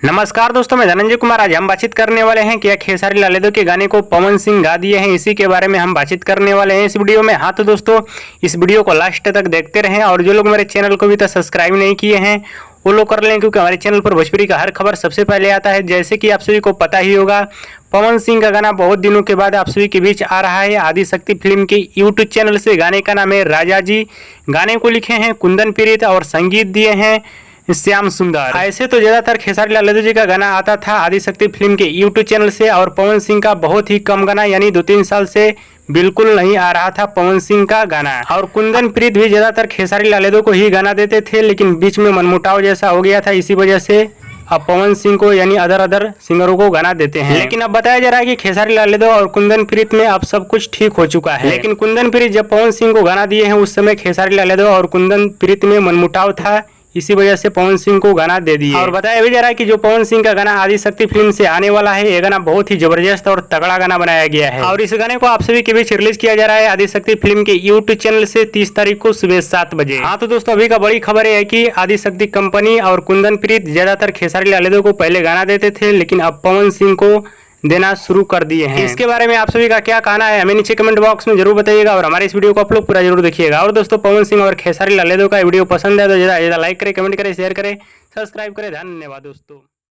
नमस्कार दोस्तों, मैं धनंजय कुमार। आज हम बातचीत करने वाले हैं कि खेसारी लाल यादव के गाने को पवन सिंह गा दिए हैं। इसी के बारे में हम बातचीत करने वाले हैं इस वीडियो में। हाँ तो दोस्तों, इस वीडियो को लास्ट तक देखते रहें और जो लोग मेरे चैनल को अभी तक सब्सक्राइब नहीं किए हैं वो लोग कर लें, क्योंकि हमारे चैनल पर भोजपुरी का हर खबर सबसे पहले आता है। जैसे कि आप सभी को पता ही होगा, पवन सिंह का गाना बहुत दिनों के बाद आप सभी के बीच आ रहा है। आदिशक्ति फिल्म के यूट्यूब चैनल से गाने का नाम है राजा जी। गाने को लिखे हैं कुंदन प्रीत और संगीत दिए हैं श्याम सुंदर। ऐसे तो ज्यादातर खेसारी लाल यादव जी का गाना आता था आदिशक्ति फिल्म के यूट्यूब चैनल से, और पवन सिंह का बहुत ही कम गाना, यानी 2-3 साल से बिल्कुल नहीं आ रहा था पवन सिंह का गाना। और कुंदन प्रीत भी ज्यादातर खेसारी लाल यादव को ही गाना देते थे, लेकिन बीच में मनमुटाव जैसा हो गया था। इसी वजह से अब पवन सिंह को यानी अदर सिंगरों को गाना देते हैं। लेकिन अब बताया जा रहा है कि खेसारी लाल यादव और कुंदन प्रीत में अब सब कुछ ठीक हो चुका है। लेकिन कुंदन प्रीत जब पवन सिंह को गाना दिए हैं उस समय खेसारी लाल यादव और कुंदन प्रीत में मनमुटाव था, इसी वजह से पवन सिंह को गाना दे दिए। और बताया भी जा रहा है कि जो पवन सिंह का गाना आदिशक्ति फिल्म से आने वाला है, ये गाना बहुत ही जबरदस्त और तगड़ा गाना बनाया गया है। और इस गाने को आप सभी के बीच रिलीज किया जा रहा है आदिशक्ति फिल्म के यूट्यूब चैनल से 30 तारीख को सुबह 7 बजे। हाँ तो दोस्तों, अभी का बड़ी खबर है कि आदिशक्ति कंपनी और कुंदन प्रीत ज्यादातर खेसारी लाल यादव को पहले गाना देते थे, लेकिन अब पवन सिंह को देना शुरू कर दिए हैं। इसके बारे में आप सभी का क्या कहना है हमें नीचे कमेंट बॉक्स में जरूर बताइएगा, और हमारे इस वीडियो को आप लोग पूरा जरूर देखिएगा। और दोस्तों, पवन सिंह और खेसारी लाल यादव का वीडियो पसंद है तो ज्यादा लाइक करें, कमेंट करें, शेयर करें, सब्सक्राइब करें। धन्यवाद दोस्तों।